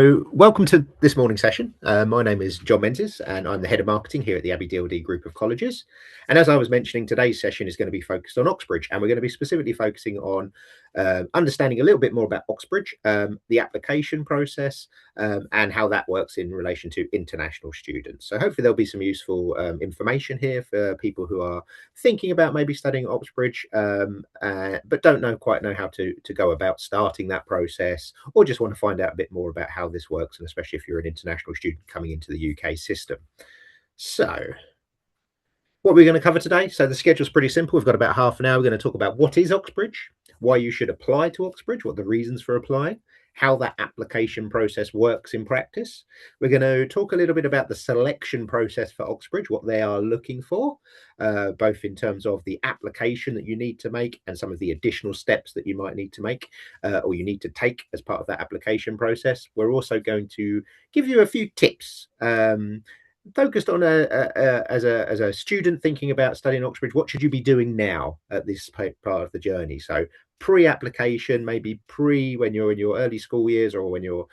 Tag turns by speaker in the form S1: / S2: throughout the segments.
S1: So, welcome to this morning's session. My name is John Menzies, and I'm the head of marketing here at the Abbey DLD Group of Colleges. And as I was mentioning, today's session is going to be focused on Oxbridge, and we're going to be specifically focusing on understanding a little bit more about Oxbridge, the application process, and how that works in relation to international students. So, hopefully, there'll be some useful information here for people who are thinking about maybe studying at Oxbridge, but don't quite know how to go about starting that process, or just want to find out a bit more about how this works, and especially if you're an international student coming into the UK system. So, what we're going to cover today. So the schedule's pretty simple. We've got about half an hour. We're going to talk about what is Oxbridge, why you should apply to Oxbridge, what the reasons for applying, how that application process works in practice. We're going to talk a little bit about the selection process for Oxbridge, what they are looking for, both in terms of the application that you need to make and some of the additional steps that you might need to make or you need to take as part of that application process. We're also going to give you a few tips focused on as a student thinking about studying Oxbridge. What should you be doing now at this part of the journey? So pre-application, maybe when you're in your early school years, or when you're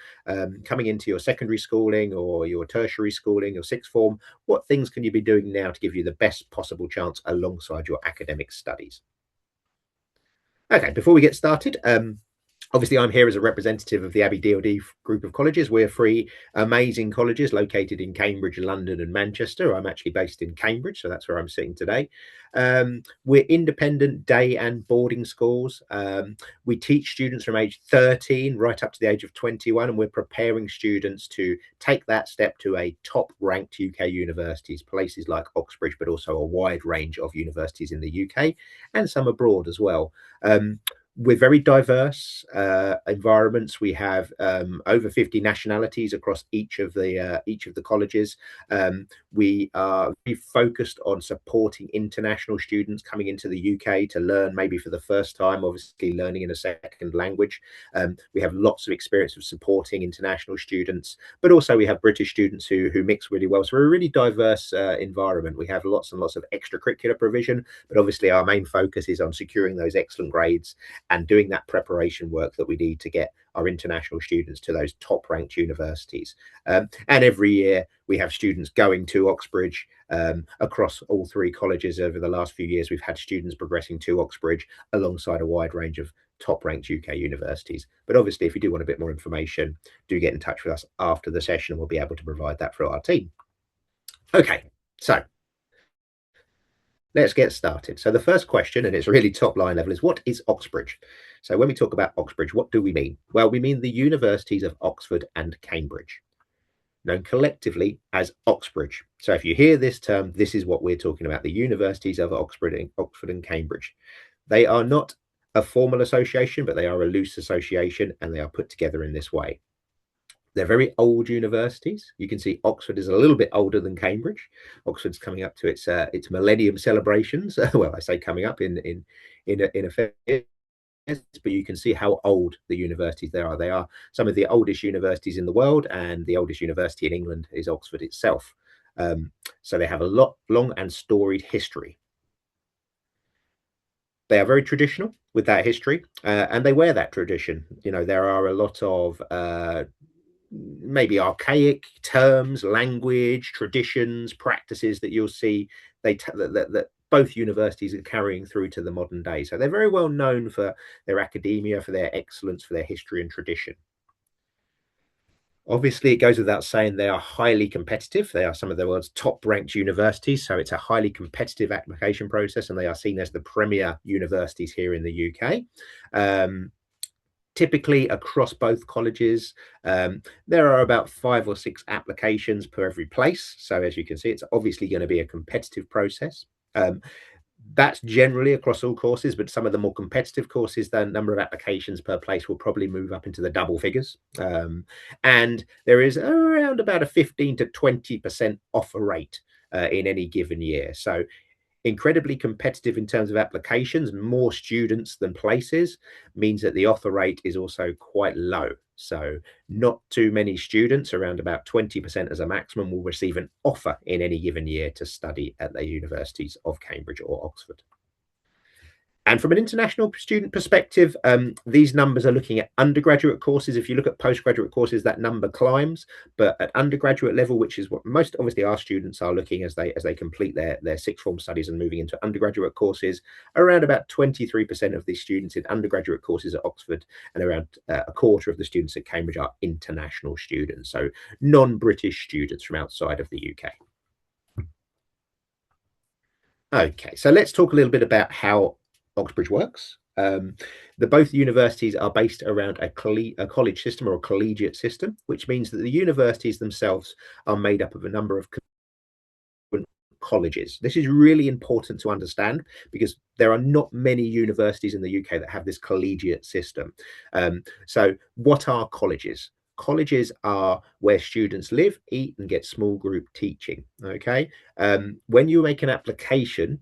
S1: coming into your secondary schooling or your tertiary schooling or sixth form. What things can you be doing now to give you the best possible chance alongside your academic studies? Okay, before we get started, obviously, I'm here as a representative of the Abbey DLD Group of Colleges. We're three amazing colleges located in Cambridge, London, and Manchester. I'm actually based in Cambridge, so that's where I'm sitting today. We're independent day and boarding schools. We teach students from age 13 right up to the age of 21, and we're preparing students to take that step to a top-ranked UK universities, places like Oxbridge, but also a wide range of universities in the UK and some abroad as well. We're very diverse environments. We have over 50 nationalities across each of the colleges. We are very focused on supporting international students coming into the UK to learn, maybe for the first time, obviously learning in a second language. We have lots of experience of supporting international students, but also we have British students who mix really well. So we're a really diverse environment. We have lots and lots of extracurricular provision, but obviously our main focus is on securing those excellent grades and doing that preparation work that we need to get our international students to those top ranked universities. And every year we have students going to Oxbridge across all three colleges. Over the last few years, we've had students progressing to Oxbridge alongside a wide range of top ranked UK universities. But obviously, if you do want a bit more information, do get in touch with us after the session and we'll be able to provide that for our team. Okay, so let's get started. So the first question, and it's really top line level, is what is Oxbridge? So when we talk about Oxbridge, what do we mean? Well, we mean the universities of Oxford and Cambridge, known collectively as Oxbridge. So if you hear this term, this is what we're talking about, the universities of Oxford and Cambridge. They are not a formal association, but they are a loose association, and they are put together in this way. They're very old universities. You can see Oxford is a little bit older than Cambridge. Oxford's coming up to its millennium celebrations. Well, I say coming up in a fair, but you can see how old the universities they are. They are some of the oldest universities in the world, and the oldest university in England is Oxford itself. So they have a long and storied history. They are very traditional with that history, and they wear that tradition. You know, there are a lot of maybe archaic terms, language, traditions, practices that you'll see that both universities are carrying through to the modern day. So they're very well known for their academia, for their excellence, for their history and tradition. Obviously, it goes without saying they are highly competitive. They are some of the world's top ranked universities. So it's a highly competitive application process, and they are seen as the premier universities here in the UK. Typically across both colleges, there are about 5 or 6 applications per every place. So as you can see, it's obviously going to be a competitive process. That's generally across all courses, but some of the more competitive courses, the number of applications per place will probably move up into the double figures. And there is around about a 15 to 20% offer rate in any given year. So incredibly competitive in terms of applications, more students than places, means that the offer rate is also quite low. So not too many students, around about 20% as a maximum, will receive an offer in any given year to study at the universities of Cambridge or Oxford. And from an international student perspective, these numbers are looking at undergraduate courses. If you look at postgraduate courses, that number climbs, but at undergraduate level, which is what most obviously our students are looking as they complete their sixth form studies and moving into undergraduate courses, around about 23% of the students in undergraduate courses at Oxford and around a quarter of the students at Cambridge are international students, so non-British students from outside of the UK. Okay, so let's talk a little bit about how Oxbridge works. Both universities are based around a college system or a collegiate system, which means that the universities themselves are made up of a number of colleges. This is really important to understand because there are not many universities in the UK that have this collegiate system. So what are colleges? Colleges are where students live, eat, and get small group teaching. Okay. When you make an application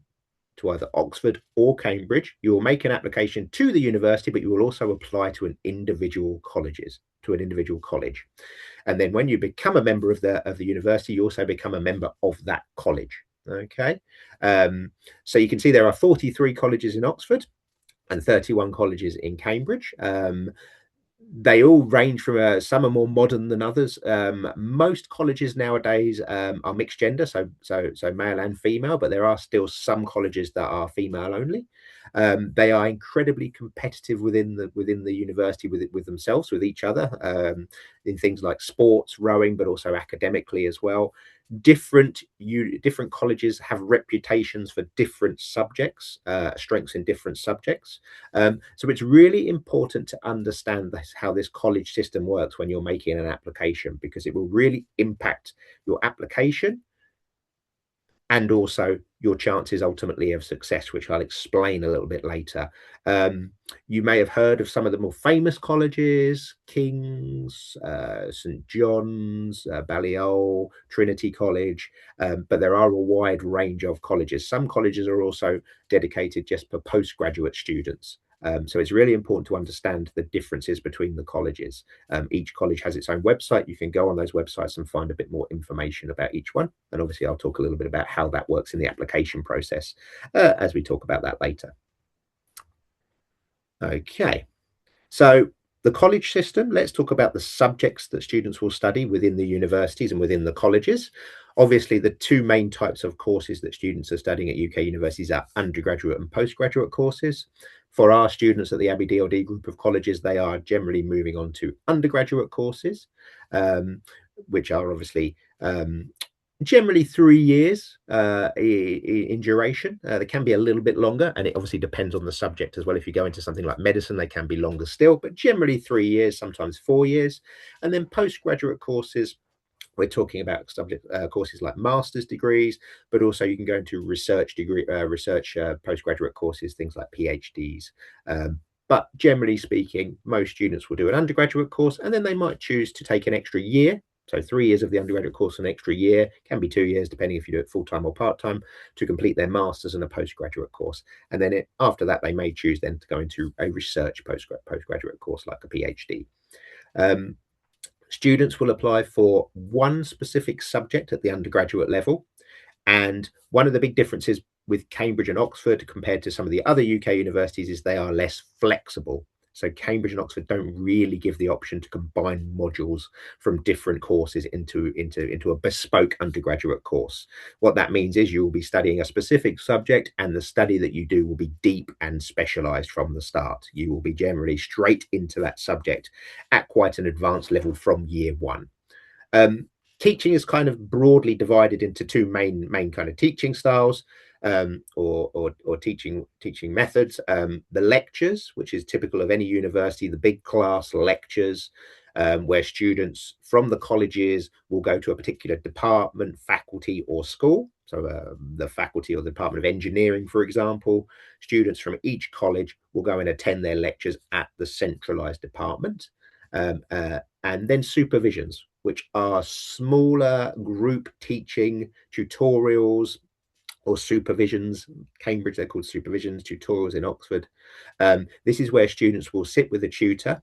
S1: to either Oxford or Cambridge, you will make an application to the university, but you will also apply to an individual college. And then when you become a member of the university, you also become a member of that college. Okay. So you can see there are 43 colleges in Oxford and 31 colleges in Cambridge. They all range from some are more modern than others. Most colleges nowadays are mixed gender, so male and female, but there are still some colleges that are female only. They are incredibly competitive within the university with themselves, with each other, in things like sports, rowing, but also academically as well. Different colleges have reputations for different subjects, strengths in different subjects. So it's really important to understand how this college system works when you're making an application, because it will really impact your application and also your chances ultimately of success, which I'll explain a little bit later. You may have heard of some of the more famous colleges: King's, St John's, Balliol, Trinity College, but there are a wide range of colleges. Some colleges are also dedicated just for postgraduate students. So it's really important to understand the differences between the colleges. Each college has its own website. You can go on those websites and find a bit more information about each one. And obviously, I'll talk a little bit about how that works in the application process as we talk about that later. Okay, so the college system, let's talk about the subjects that students will study within the universities and within the colleges. Obviously, the two main types of courses that students are studying at UK universities are undergraduate and postgraduate courses. For our students at the Abbey DLD group of colleges, they are generally moving on to undergraduate courses, which are obviously generally 3 years in duration. They can be a little bit longer, and it obviously depends on the subject as well. If you go into something like medicine, they can be longer still, but generally 3 years, sometimes 4 years. And then postgraduate courses, we're talking about subject courses like master's degrees, but also you can go into research postgraduate courses, things like PhDs. But generally speaking, most students will do an undergraduate course, and then they might choose to take an extra year. So 3 years of the undergraduate course, an extra year, can be 2 years, depending if you do it full-time or part-time, to complete their master's and a postgraduate course. And then after that, they may choose then to go into a research postgraduate course like a PhD. Students will apply for one specific subject at the undergraduate level. And one of the big differences with Cambridge and Oxford compared to some of the other UK universities is they are less flexible. So Cambridge and Oxford don't really give the option to combine modules from different courses into a bespoke undergraduate course. What that means is you will be studying a specific subject, and the study that you do will be deep and specialized from the start. You will be generally straight into that subject at quite an advanced level from year one. Teaching is kind of broadly divided into two main kind of teaching styles, or teaching methods. The lectures, which is typical of any university, the big class lectures, where students from the colleges will go to a particular department, faculty, or school. So the faculty or the Department of Engineering, for example, students from each college will go and attend their lectures at the centralized department. And then supervisions, which are smaller group teaching tutorials or supervisions. Cambridge, they're called supervisions, tutorials in Oxford. This is where students will sit with a tutor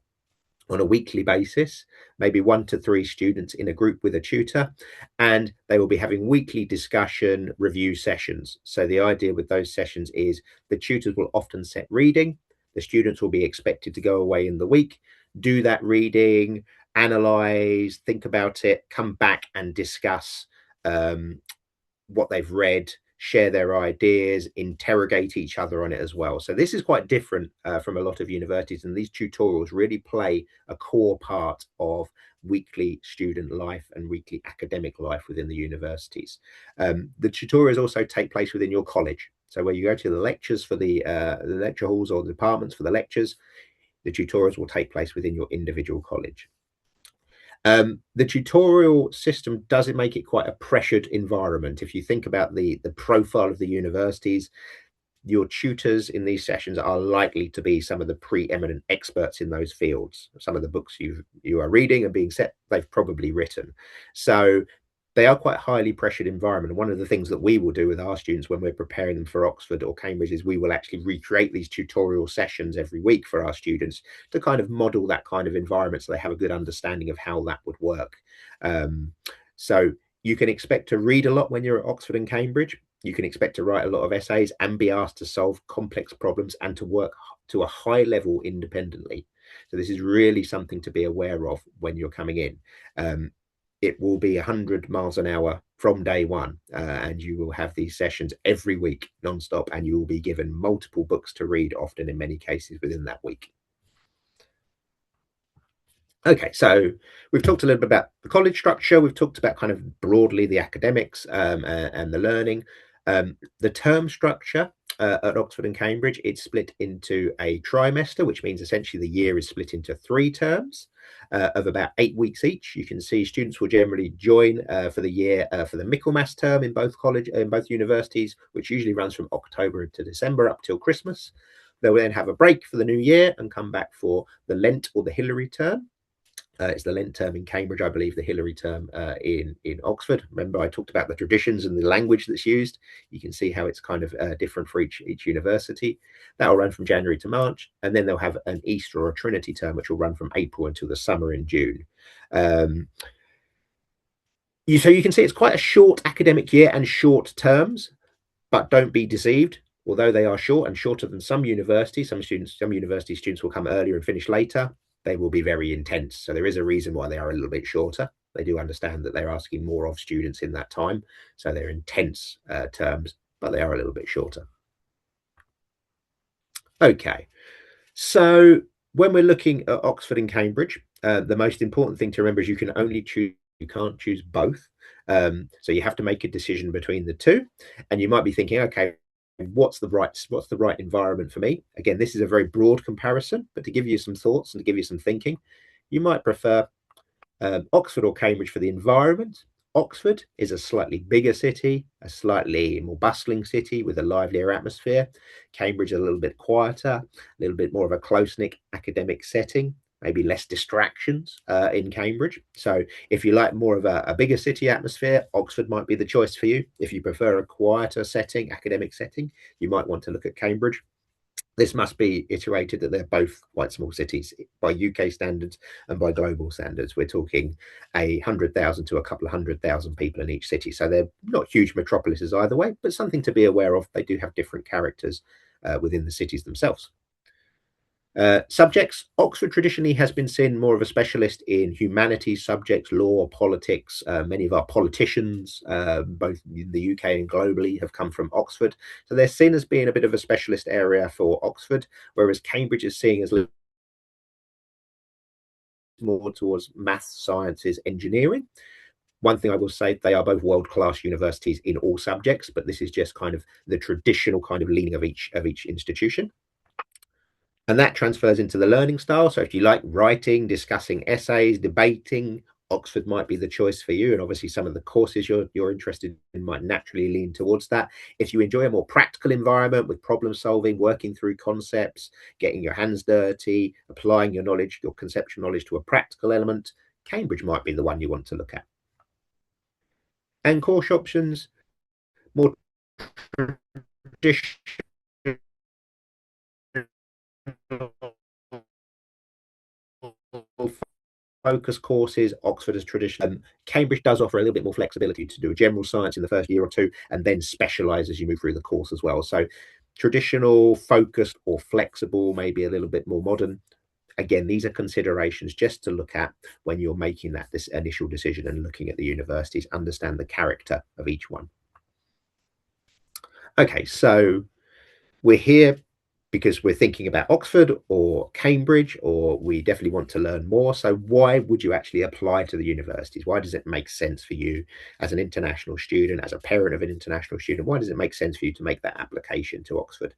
S1: on a weekly basis, maybe 1 to 3 students in a group with a tutor, and they will be having weekly discussion review sessions. So the idea with those sessions is the tutors will often set reading. The students will be expected to go away in the week, do that reading, analyze, think about it, come back and discuss um, what they've read, share their ideas, interrogate each other on it as well. So this is quite different from a lot of universities, and these tutorials really play a core part of weekly student life and weekly academic life within the universities. The tutorials also take place within your college. So where you go to the lectures for the lecture halls or the departments for the lectures, the tutorials will take place within your individual college. The tutorial system does it make it quite a pressured environment. If you think about the profile of the universities, your tutors in these sessions are likely to be some of the preeminent experts in those fields. Some of the books you are reading and being set, they've probably written. So they are quite highly pressured environment. And one of the things that we will do with our students when we're preparing them for Oxford or Cambridge is we will actually recreate these tutorial sessions every week for our students to kind of model that kind of environment so they have a good understanding of how that would work. So you can expect to read a lot when you're at Oxford and Cambridge. You can expect to write a lot of essays and be asked to solve complex problems and to work to a high level independently. So this is really something to be aware of when you're coming in. It will be 100 miles an hour from day one, and you will have these sessions every week non-stop, and you will be given multiple books to read, often in many cases within that week. Okay, so we've talked a little bit about the college structure. We've talked about kind of broadly the academics and the learning. The term structure at Oxford and Cambridge, it's split into a trimester, which means essentially the year is split into 3 terms of about 8 weeks each. You can see students will generally join for the year for the Michaelmas term in both universities, which usually runs from October to December up till Christmas. They'll then have a break for the new year and come back for the Lent or the Hilary term. It's the Lent term in Cambridge, I believe, the Hilary term in Oxford. Remember, I talked about the traditions and the language that's used. You can see how it's kind of different for each university. That will run from January to March, and then they'll have an Easter or a Trinity term, which will run from April until the summer in June. So you can see it's quite a short academic year and short terms, but don't be deceived. Although they are short and shorter than some universities, some university students will come earlier and finish later. They will be very intense. So there is a reason why they are a little bit shorter. They do understand that they're asking more of students in that time. So they're intense terms, but they are a little bit shorter. Okay. So when we're looking at Oxford and Cambridge, the most important thing to remember is you can only choose, you can't choose both. So you have to make a decision between the two. And you might be thinking, okay, what's the right environment for me? Again, this is a very broad comparison, but to give you some thoughts and to give you some thinking, you might prefer Oxford or Cambridge for the environment. Oxford is a slightly bigger city, a slightly more bustling city with a livelier atmosphere. Cambridge is a little bit quieter, a little bit more of a close-knit academic setting, maybe less distractions in Cambridge. So if you like more of a bigger city atmosphere, Oxford might be the choice for you. If you prefer a quieter setting, academic setting, you might want to look at Cambridge. This must be iterated that they're both quite small cities by UK standards and by global standards. We're talking 100,000 to a couple of 100,000 people in each city. So they're not huge metropolises either way, but something to be aware of. They do have different characters within the cities themselves. Subjects, Oxford traditionally has been seen more of a specialist in humanities subjects, law, politics. Many of our politicians, both in the UK and globally, have come from Oxford. So they're seen as being a bit of a specialist area for Oxford, whereas Cambridge is seen as more towards maths, sciences, engineering. One thing I will say, they are both world-class universities in all subjects, but this is just kind of the traditional kind of leaning of each institution. And that transfers into the learning style. So if you like writing, discussing essays, debating, Oxford might be the choice for you. And obviously some of the courses you're interested in might naturally lean towards that. If you enjoy a more practical environment with problem solving, working through concepts, getting your hands dirty, applying your knowledge, your conceptual knowledge to a practical element, Cambridge might be the one you want to look at. And course options, more traditional focus courses. Oxford is traditional. Cambridge does offer a little bit more flexibility to do a general science in the first year or two, and then specialise as you move through the course as well. So traditional, focused, or flexible, maybe a little bit more modern. Again, these are considerations just to look at when you're making that this initial decision and looking at the universities. Understand the character of each one. Okay, so we're here because we're thinking about Oxford or Cambridge, or we definitely want to learn more. So why would you actually apply to the universities? Why does it make sense for you as an international student, as a parent of an international student? Why does it make sense for you to make that application to Oxford?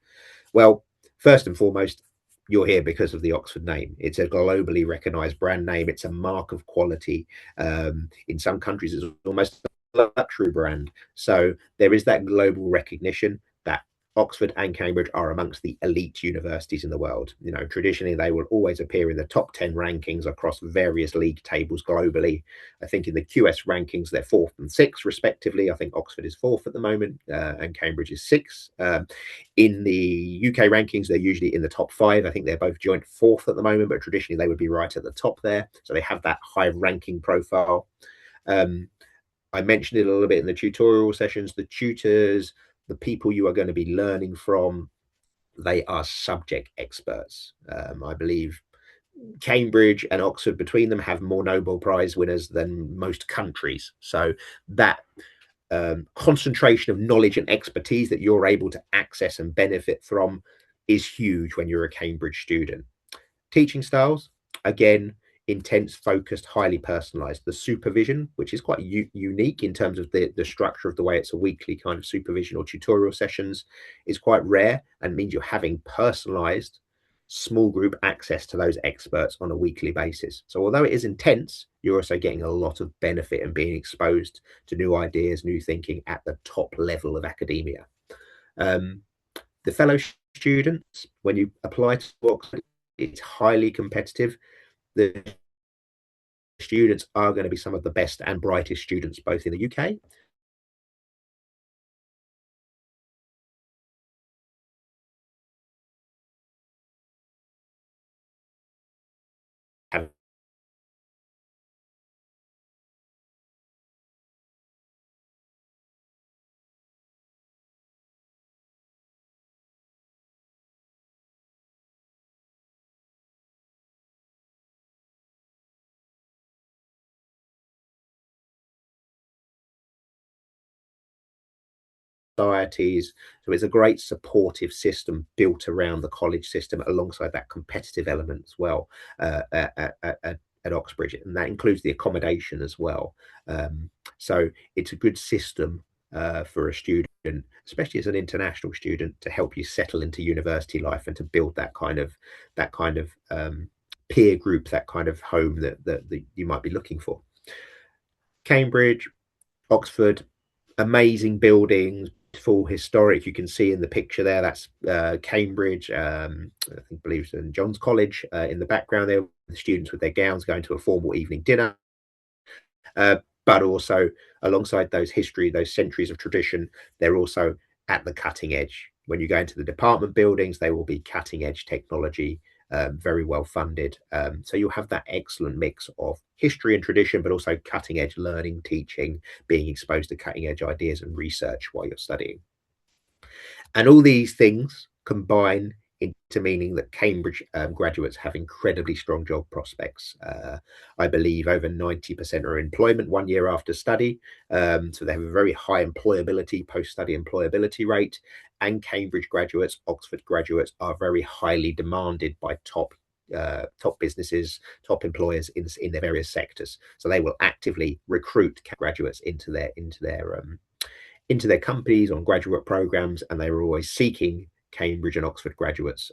S1: Well, first and foremost, you're here because of the Oxford name. It's a globally recognized brand name. It's a mark of quality. In some countries, it's almost a luxury brand. So there is that global recognition that Oxford and Cambridge are amongst the elite universities in the world. You know, traditionally they will always appear in the top 10 rankings across various league tables globally. I think in the QS rankings they're fourth and sixth respectively. I think Oxford is fourth at the moment, and Cambridge is sixth. In the UK rankings, they're usually in the top five. I think they're both joint fourth at the moment, but traditionally they would be right at the top there. So they have that high ranking profile. I mentioned it a little bit in the tutorial sessions. The tutors, the people you are going to be learning from, they are subject experts. I believe Cambridge and Oxford between them have more Nobel Prize winners than most countries. So that concentration of knowledge and expertise that you're able to access and benefit from is huge when you're a Cambridge student. Teaching styles, again, intense, focused, highly personalized. The supervision, which is quite unique in terms of the structure of the way it's a weekly kind of supervision or tutorial sessions, is quite rare and means you're having personalized small group access to those experts on a weekly basis. So although it is intense, you're also getting a lot of benefit and being exposed to new ideas, new thinking at the top level of academia. The fellow students, when you apply to Oxford, it's highly competitive. The students are going to be some of the best and brightest students both in the UK have societies. So it's a great supportive system built around the college system alongside that competitive element as well, at Oxbridge. And that includes the accommodation as well. So it's a good system for a student, especially as an international student, to help you settle into university life and to build that kind of peer group, that kind of home that you might be looking for. Cambridge, Oxford, amazing buildings, full historic. You can see in the picture there, that's Cambridge, I think, believe St John's College in the background there, the students with their gowns going to a formal evening dinner. But also alongside those centuries of tradition, they're also at the cutting edge. When you go into the department buildings, they will be cutting edge technology, very well funded. So you'll have that excellent mix of history and tradition, but also cutting edge learning, teaching, being exposed to cutting edge ideas and research while you're studying. And all these things combine into meaning that Cambridge graduates have incredibly strong job prospects. I believe over 90% are in employment 1 year after study. So they have a very high employability, post-study employability rate. And Cambridge graduates, Oxford graduates are very highly demanded by top businesses, top employers in their various sectors. So they will actively recruit graduates into their companies on graduate programs, and they were always seeking Cambridge and Oxford graduates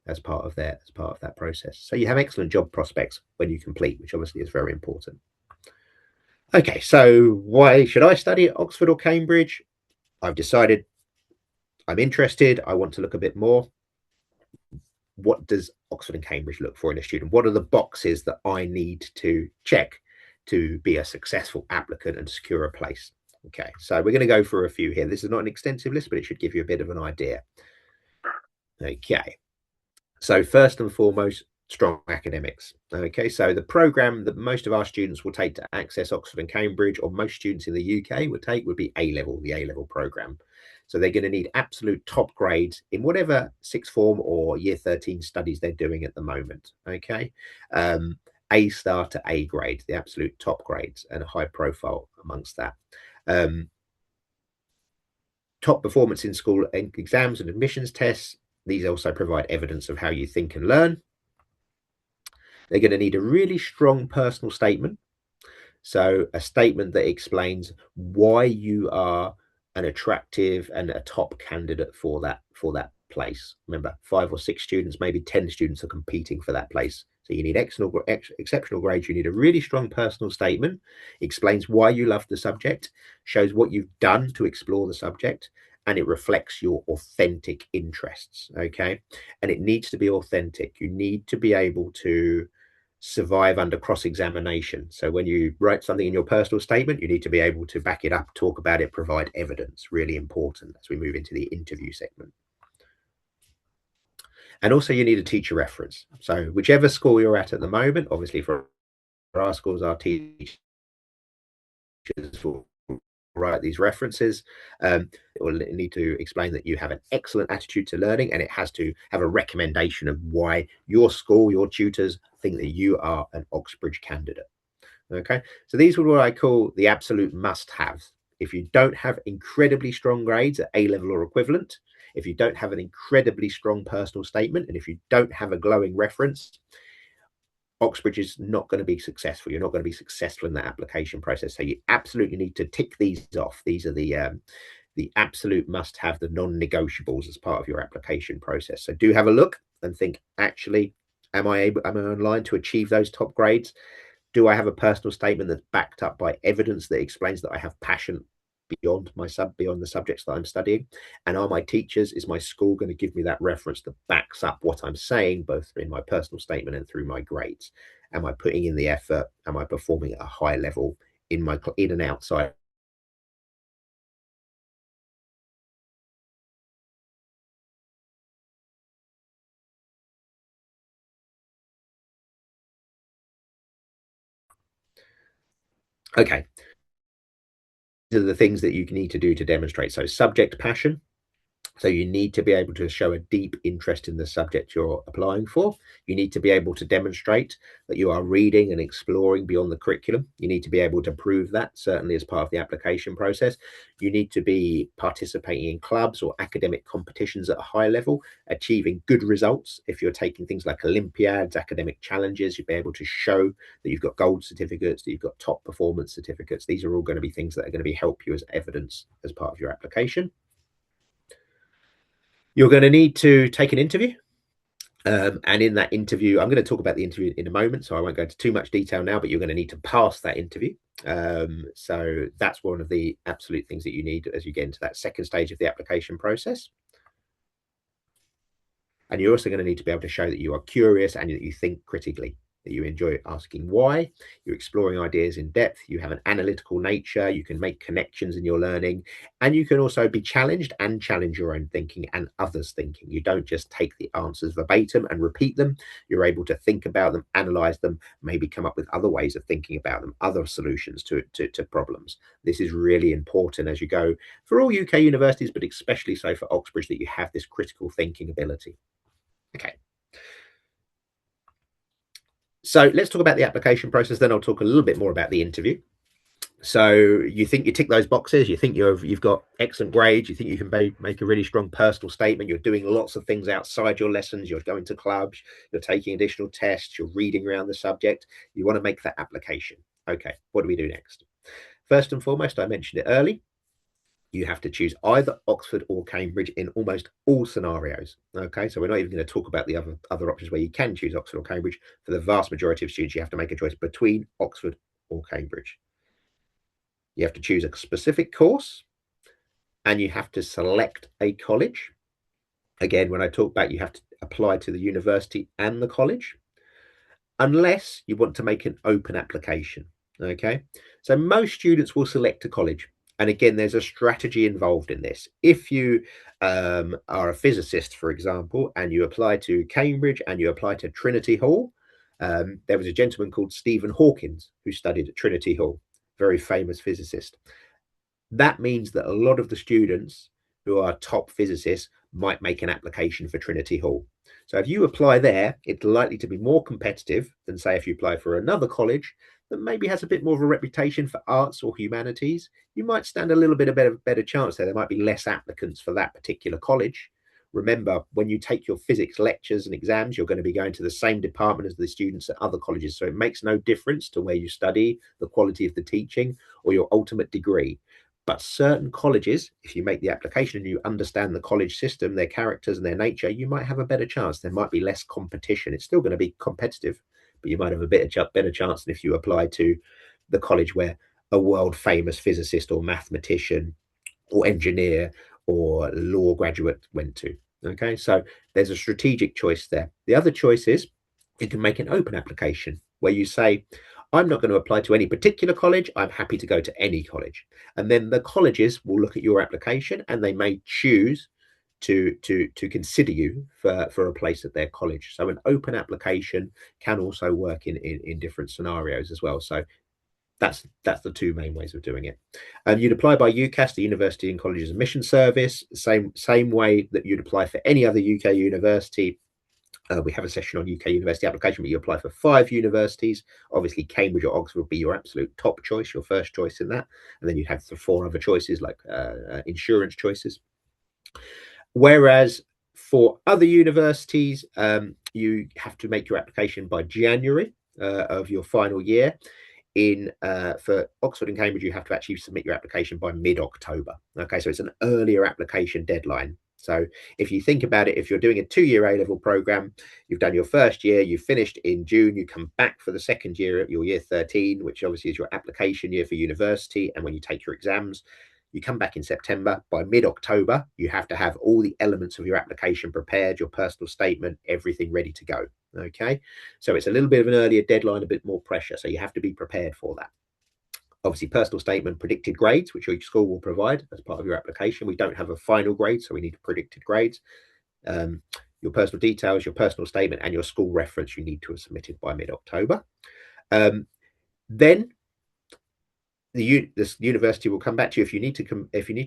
S1: as part of that process. So you have excellent job prospects when you complete, which obviously is very important. Okay, so why should I study at Oxford or Cambridge? I've decided I'm interested. I want to look a bit more. What does Oxford and Cambridge look for in a student? What are the boxes that I need to check to be a successful applicant and secure a place? Okay, so we're going to go for a few here. This is not an extensive list, but it should give you a bit of an idea. Okay, so first and foremost, strong academics. Okay, so the program that most of our students will take to access Oxford and Cambridge, or most students in the UK would take, would be A level, the A level program. So they're going to need absolute top grades in whatever sixth form or year 13 studies they're doing at the moment. Okay, A star to A grade, the absolute top grades, and a high profile amongst that. Top performance in school exams and admissions tests. These also provide evidence of how you think and learn. They're going to need a really strong personal statement. So a statement that explains why you are an attractive and a top candidate for that place. Remember, 5 or 6 students, maybe 10 students are competing for that place. So you need exceptional grades. You need a really strong personal statement, explains why you love the subject, shows what you've done to explore the subject, and it reflects your authentic interests. Okay. And it needs to be authentic. You need to be able to survive under cross-examination. So when you write something in your personal statement, you need to be able to back it up, talk about it, provide evidence. Really important as we move into the interview segment. And also you need a teacher reference. So whichever school you're at the moment, obviously for our schools, our teachers will write these references. It will need to explain that you have an excellent attitude to learning, and it has to have a recommendation of why your school, your tutors think that you are an Oxbridge candidate. Okay, so these are what I call the absolute must-haves. If you don't have incredibly strong grades at A level or equivalent, if you don't have an incredibly strong personal statement, and if you don't have a glowing reference, Oxbridge is not going to be successful. You're not going to be successful in that application process. So you absolutely need to tick these off. These are the absolute must-have, the non-negotiables as part of your application process. So do have a look and think, actually, am I online to achieve those top grades? Do I have a personal statement that's backed up by evidence that explains that I have passion beyond the subjects that I'm studying? And are my teachers, is my school going to give me that reference that backs up what I'm saying, both in my personal statement and through my grades? Am I putting in the effort? Am I performing at a high level in and outside? Okay, these are the things that you need to do to demonstrate. So subject passion. So you need to be able to show a deep interest in the subject you're applying for. You need to be able to demonstrate that you are reading and exploring beyond the curriculum. You need to be able to prove that, certainly as part of the application process. You need to be participating in clubs or academic competitions at a high level, achieving good results. If you're taking things like Olympiads, academic challenges, you'll be able to show that you've got gold certificates, that you've got top performance certificates. These are all going to be things that are going to help you as evidence as part of your application. You're going to need to take an interview. And in that interview, I'm going to talk about the interview in a moment, so I won't go into too much detail now, but you're going to need to pass that interview. So that's one of the absolute things that you need as you get into that second stage of the application process. And you're also going to need to be able to show that you are curious and that you think critically, that you enjoy asking why, you're exploring ideas in depth, you have an analytical nature, you can make connections in your learning, and you can also be challenged and challenge your own thinking and others' thinking. You don't just take the answers verbatim and repeat them. You're able to think about them, analyze them, maybe come up with other ways of thinking about them, other solutions to problems. This is really important as you go for all UK universities, but especially so for Oxbridge, that you have this critical thinking ability. Okay. So let's talk about the application process. Then I'll talk a little bit more about the interview. So you think you tick those boxes, you think you've got excellent grades, you think you can make a really strong personal statement, you're doing lots of things outside your lessons, you're going to clubs, you're taking additional tests, you're reading around the subject, you want to make that application. Okay, what do we do next? First and foremost, I mentioned it early, you have to choose either Oxford or Cambridge in almost all scenarios. Okay, so we're not even going to talk about the other options where you can choose Oxford or Cambridge. For the vast majority of students, you have to make a choice between Oxford or Cambridge. You have to choose a specific course, and you have to select a college. Again, when I talk about, you have to apply to the university and the college, unless you want to make an open application. Okay, so most students will select a college, And again, there's a strategy involved in this. If you are a physicist, for example, and you apply to Cambridge and you apply to Trinity Hall, there was a gentleman called Stephen Hawkins who studied at Trinity Hall, very famous physicist. That means that a lot of the students who are top physicists might make an application for Trinity Hall. So if you apply there, it's likely to be more competitive than, say, if you apply for another college that maybe has a bit more of a reputation for arts or humanities. You might stand a little bit of better chance there. There might be less applicants for that particular college. Remember, when you take your physics lectures and exams, you're going to be going to the same department as the students at other colleges. So it makes no difference to where you study, the quality of the teaching, or your ultimate degree. But certain colleges, if you make the application and you understand the college system, their characters and their nature, you might have a better chance. There might be less competition. It's still going to be competitive, but you might have a better chance than if you apply to the college where a world famous physicist or mathematician or engineer or law graduate went to. Okay, so there's a strategic choice there. The other choice is you can make an open application where you say, I'm not going to apply to any particular college. I'm happy to go to any college. And then the colleges will look at your application and they may choose to consider you for a place at their college. So an open application can also work in different scenarios as well. So that's the two main ways of doing it. You'd apply by UCAS, the University and Colleges Admission Service, same way that you'd apply for any other UK university. We have a session on UK university application, but you apply for 5 universities. Obviously, Cambridge or Oxford would be your absolute top choice, your first choice in that. And then you'd have the 4 other choices like insurance choices. Whereas for other universities, you have to make your application by January of your final year. For Oxford and Cambridge, you have to actually submit your application by mid-October. Okay, so it's an earlier application deadline. So if you think about it, if you're doing a 2-year A-level program, you've done your first year, you've finished in June, you come back for the second year at your year 13, which obviously is your application year for university, and when you take your exams, you come back in September. By mid-October, you have to have all the elements of your application prepared, your personal statement, everything ready to go. Okay, so it's a little bit of an earlier deadline, a bit more pressure. So you have to be prepared for that. Obviously, personal statement, predicted grades, which your school will provide as part of your application. We don't have a final grade, so we need predicted grades. Your personal details, your personal statement, and your school reference you need to have submitted by mid-October. Then this university will come back to you if you need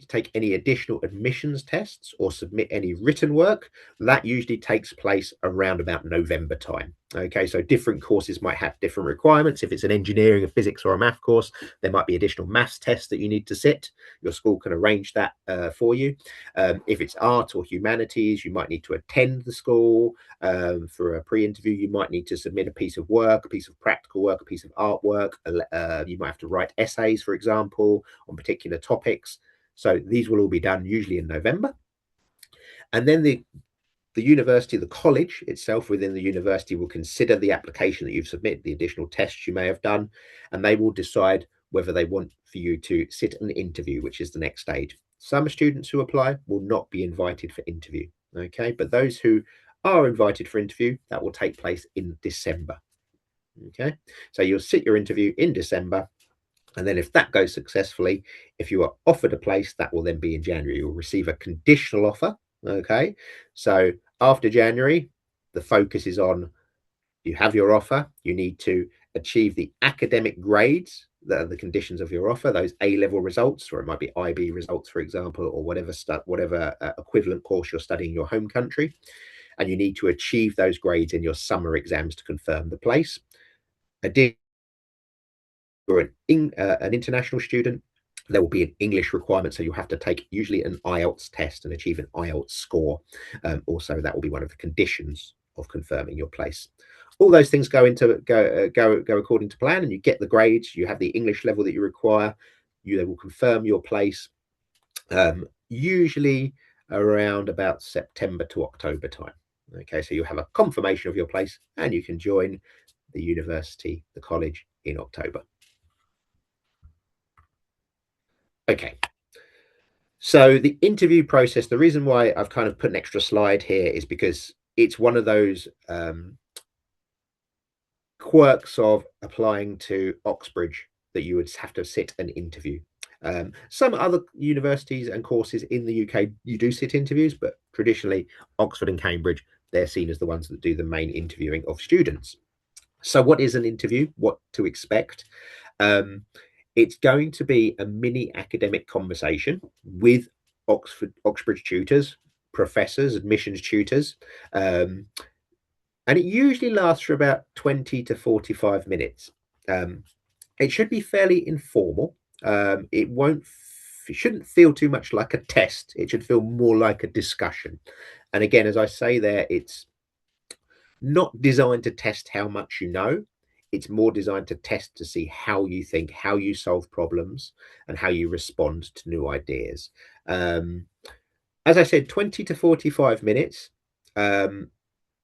S1: to take any additional admissions tests or submit any written work. That usually takes place around about November time. Okay, so different courses might have different requirements. If it's an engineering, a physics, or a math course, there might be additional maths tests that you need to sit. Your school can arrange that for you. If it's art or humanities, you might need to attend the school for a pre-interview. You might need to submit a piece of work, a piece of practical work, a piece of artwork. You might have to write essays, for example, on particular topics. So these will all be done usually in November. And then the university, the college itself within the university will consider the application that you've submitted, the additional tests you may have done, and they will decide whether they want for you to sit an interview, which is the next stage. Some students who apply will not be invited for interview, okay? But those who are invited for interview, that will take place in December, okay? So you'll sit your interview in December, and then if that goes successfully, if you are offered a place, that will then be in January. You'll receive a conditional offer, okay? So after January, the focus is on you have your offer, you need to achieve the academic grades that are the conditions of your offer, those A-level results, or it might be IB results, for example, or whatever equivalent course you're studying in your home country. And you need to achieve those grades in your summer exams to confirm the place. Or an international student, there will be an English requirement, so you'll have to take usually an IELTS test and achieve an IELTS score. Also, that will be one of the conditions of confirming your place. All those things go according to plan, and you get the grades. You have the English level that you require. They will confirm your place, usually around about September to October time. Okay, so you have a confirmation of your place, and you can join the university, the college, in October. Okay, so the interview process, the reason why I've kind of put an extra slide here is because it's one of those quirks of applying to Oxbridge that you would have to sit an interview. Some other universities and courses in the UK, you do sit interviews, but traditionally, Oxford and Cambridge, they're seen as the ones that do the main interviewing of students. So, what is an interview? What to expect? Um, it's going to be a mini academic conversation with Oxbridge tutors, professors, admissions tutors, um, and it usually lasts for about 20 to 45 minutes. Um, it should be fairly informal. It shouldn't feel too much like a test. It should feel more like a discussion. And again, as I say there, it's not designed to test how much you know. It's more designed to test to see how you think, how you solve problems, and how you respond to new ideas. Um, as I said, 20 to 45 minutes. Um,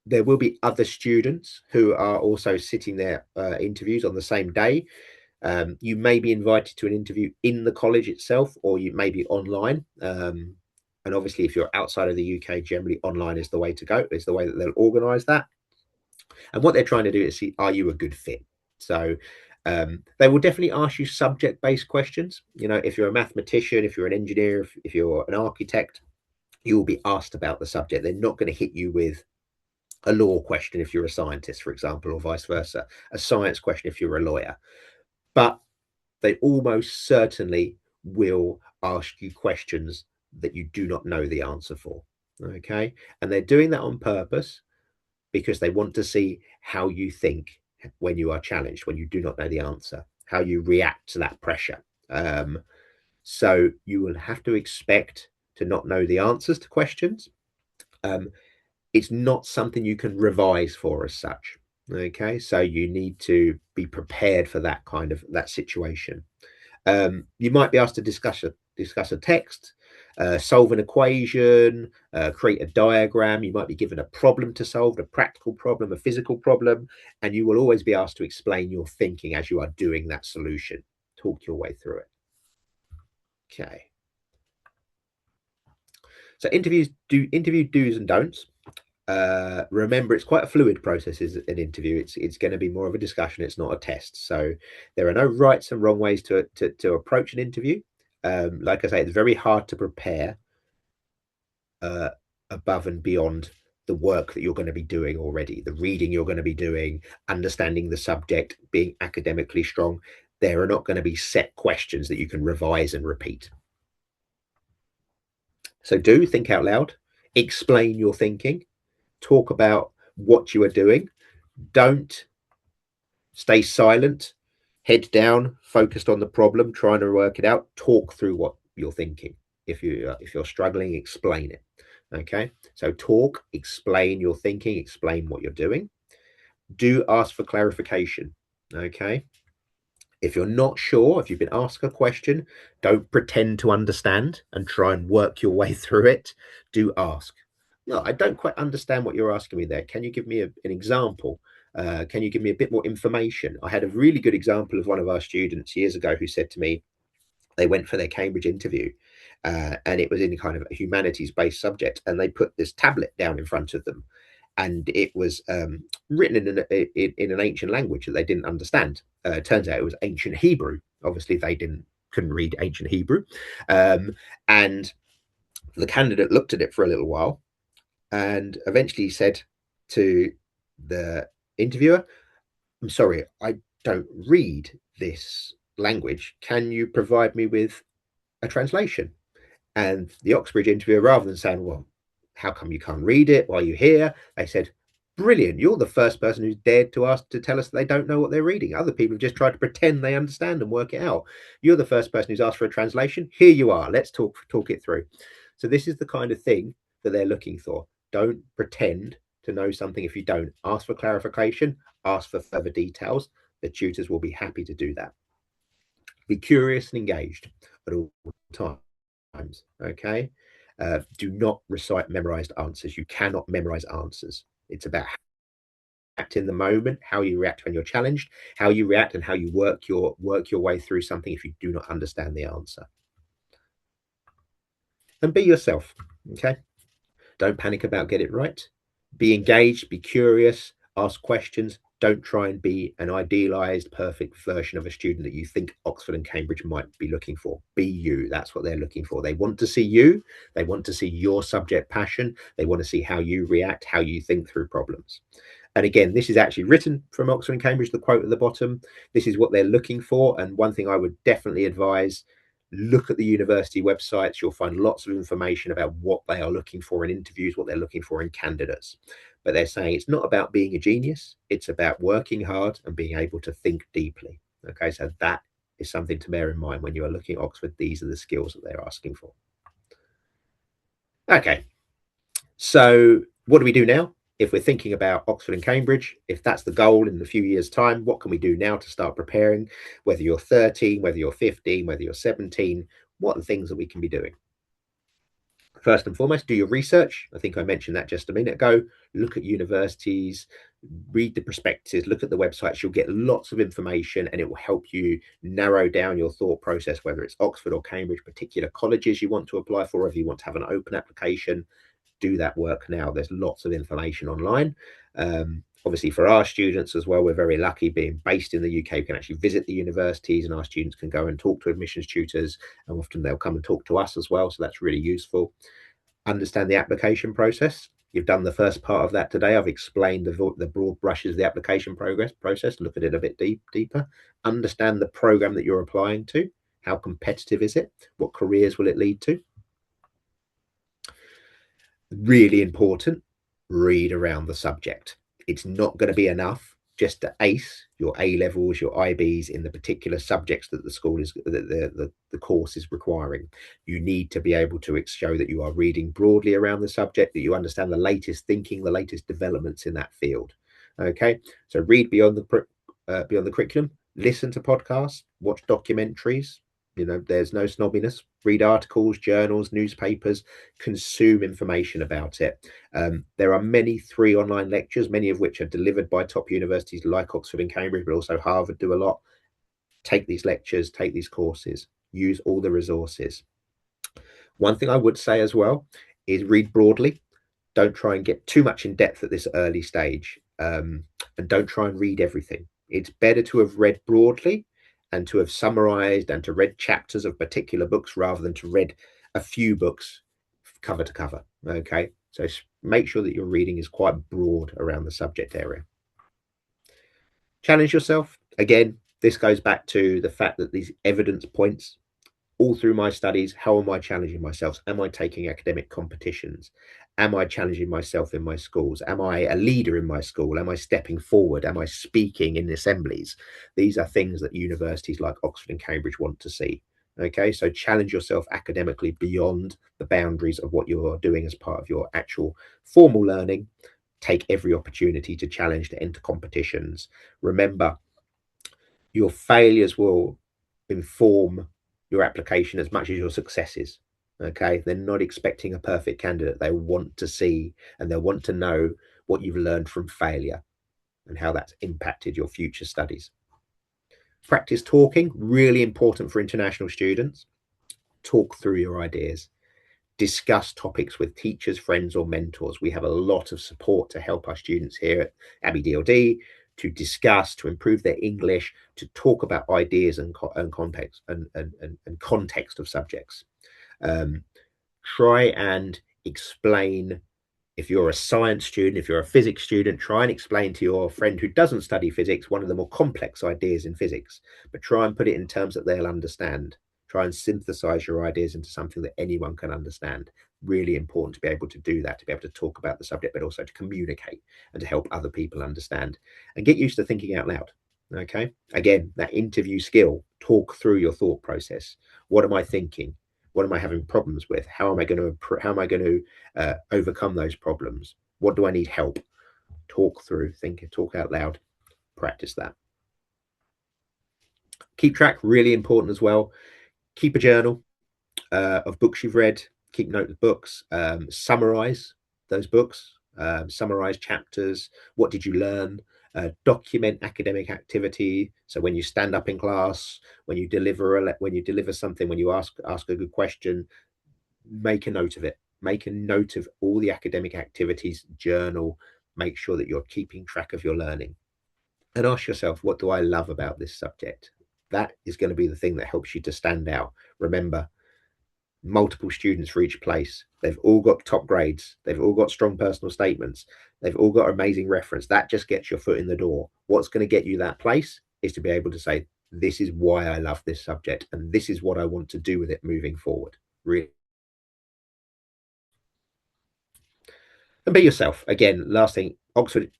S1: there will be other students who are also sitting there interviews on the same day. You may be invited to an interview in the college itself, or you may be online. And obviously, if you're outside of the UK, generally online is the way to go. It's the way that they'll organise that. And what they're trying to do is see, are you a good fit? So they will definitely ask you subject-based questions. You know, if you're a mathematician, if you're an engineer, if you're an architect, you will be asked about the subject. They're not going to hit you with a law question if you're a scientist, for example, or vice versa, a science question if you're a lawyer. But they almost certainly will ask you questions that you do not know the answer for. Okay. And they're doing that on purpose because they want to see how you think when you are challenged, when you do not know the answer, how you react to that pressure. So you will have to expect to not know the answers to questions. Um, it's not something you can revise for as such. Okay, so you need to be prepared for that situation. You might be asked to discuss a text, solve an equation, create a diagram. You might be given a problem to solve, a practical problem, a physical problem, and you will always be asked to explain your thinking as you are doing that solution. Talk your way through it. Okay. So interview do's and don'ts. Remember, it's quite a fluid process. Is an interview. It's going to be more of a discussion. It's not a test. So there are no rights and wrong ways to approach an interview. Like I say, it's very hard to prepare uh, above and beyond the work that you're going to be doing already, the reading you're going to be doing, understanding the subject, being academically strong. There are not going to be set questions that you can revise and repeat. So do think out loud, explain your thinking, talk about what you are doing. Don't stay silent, head down, focused on the problem, trying to work it out. Talk through what you're thinking. If you're struggling, explain it. Okay, so talk, explain your thinking, explain what you're doing. Do ask for clarification. Okay, if you're not sure, if you've been asked a question, don't pretend to understand and try and work your way through it. Do ask. No, I don't quite understand what you're asking me there. Can you give me an example? Can you give me a bit more information? I had a really good example of one of our students years ago who said to me, they went for their Cambridge interview, and it was in kind of a humanities-based subject, and they put this tablet down in front of them, and it was written in an ancient language that they didn't understand. It turns out it was ancient Hebrew. Obviously, they couldn't read ancient Hebrew, and the candidate looked at it for a little while, and eventually said to the interviewer, "I'm sorry, I don't read this language. Can you provide me with a translation?" And the Oxbridge interviewer, rather than saying, "Well, how come you can't read it? Why are you here?" They said, "Brilliant. You're the first person who's dared to ask to tell us they don't know what they're reading. Other people have just tried to pretend they understand and work it out. You're the first person who's asked for a translation. Here you are. Let's talk it through." So this is the kind of thing that they're looking for. Don't pretend to know something if you don't. Ask for clarification, ask for further details. The tutors will be happy to do that. Be curious and engaged at all times. Okay. Do not recite memorized answers. You cannot memorize answers. It's about act in the moment, how you react when you're challenged, how you react and how you work your way through something if you do not understand the answer. And be yourself. Okay. Don't panic about get it right. Be engaged, be curious, ask questions, Don't try and be an idealized, perfect version of a student that you think Oxford and Cambridge might be looking for. Be you. That's what they're looking for. They want to see you. They want to see your subject passion. They want to see how you react, how you think through problems. And again, this is actually written from Oxford and Cambridge, the quote at the bottom. This is what they're looking for. And one thing I would definitely advise, look at the university websites. You'll find lots of information about what they are looking for in interviews, what they're looking for in candidates. But they're saying it's not about being a genius. It's about working hard and being able to think deeply. Okay, so that is something to bear in mind when you are looking at Oxford. These are the skills that they're asking for. Okay, so what do we do now? If we're thinking about Oxford and Cambridge, if that's the goal in a few years' time, what can we do now to start preparing? Whether you're 13, whether you're 15, whether you're 17, what are the things that we can be doing? First and foremost, do your research. I think I mentioned that just a minute ago. Look at universities, read the prospectuses, look at the websites. You'll get lots of information and it will help you narrow down your thought process, whether it's Oxford or Cambridge, particular colleges you want to apply for, if you want to have an open application. Do that work now. There's lots of information online. Obviously, for our students as well, we're very lucky being based in the UK. We can actually visit the universities and our students can go and talk to admissions tutors, and often they'll come and talk to us as well. So that's really useful. Understand the application process. You've done the first part of that today. I've explained the broad brushes of the application process. Look at it a bit deeper. Understand the program that you're applying to. How competitive is it? What careers will it lead to? Really important, read around the subject. It's not going to be enough just to ace your A levels, your IBs in the particular subjects that the school is the course is requiring. You need to be able to show that you are reading broadly around the subject, that you understand the latest thinking, the latest developments in that field. Okay, so read beyond the curriculum, listen to podcasts, watch documentaries. There's no snobbiness. Read articles, journals, newspapers, consume information about it. There are many free online lectures, many of which are delivered by top universities like Oxford and Cambridge, but also Harvard do a lot. Take these lectures, take these courses, use all the resources. One thing I would say as well is read broadly. Don't try and get too much in depth at this early stage, and don't try and read everything. It's better to have read broadly and to have summarized and to read chapters of particular books rather than to read a few books cover to cover. Okay, so make sure that your reading is quite broad around the subject area. Challenge yourself. Again, this goes back to the fact that these evidence points all through my studies. How am I challenging myself? Am I taking academic competitions? Am I challenging myself in my schools? Am I a leader in my school? Am I stepping forward? Am I speaking in assemblies? These are things that universities like Oxford and Cambridge want to see. Okay, so challenge yourself academically beyond the boundaries of what you're doing as part of your actual formal learning. Take every opportunity to challenge, to enter competitions. Remember, your failures will inform your application as much as your successes. Okay, they're not expecting a perfect candidate. They want to see and they want to know what you've learned from failure and how that's impacted your future studies. Practice talking, really important for international students. Talk through your ideas. Discuss topics with teachers, friends, or mentors. We have a lot of support to help our students here at Abbey DLD to discuss, to improve their English, to talk about ideas and context and context of subjects. Try and explain. If you're a science student, if you're a physics student, try and explain to your friend who doesn't study physics one of the more complex ideas in physics, but try and put it in terms that they'll understand. Try and synthesize your ideas into something that anyone can understand. Really important to be able to do that, to be able to talk about the subject, but also to communicate and to help other people understand. And get used to thinking out loud. Okay. Again, that interview skill, talk through your thought process. What am I thinking? What am I having problems with? How am I going to overcome those problems? What do I need help? Talk through, think, talk out loud, practice that. Keep track, really important as well. Keep a journal of books you've read, keep note of books, summarize those books, summarize chapters. What did you learn? Document academic activity. So when you stand up in class, when you deliver something, when you ask a good question, make a note of it. Make a note of all the academic activities, journal, make sure that you're keeping track of your learning. and ask yourself, what do I love about this subject? That is going to be the thing that helps you to stand out. Remember, multiple students for each place. They've all got top grades. They've all got strong personal statements. They've all got amazing reference. That just gets your foot in the door. What's going to get you that place is to be able to say, this is why I love this subject, and this is what I want to do with it moving forward. Really. And be yourself. Again, last thing, Oxford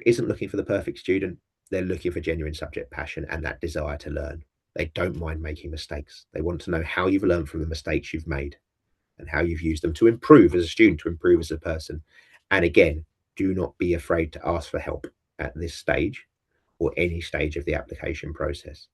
S1: isn't looking for the perfect student. They're looking for genuine subject passion and that desire to learn. They don't mind making mistakes. They want to know how you've learned from the mistakes you've made and how you've used them to improve as a student, to improve as a person. And again, do not be afraid to ask for help at this stage or any stage of the application process.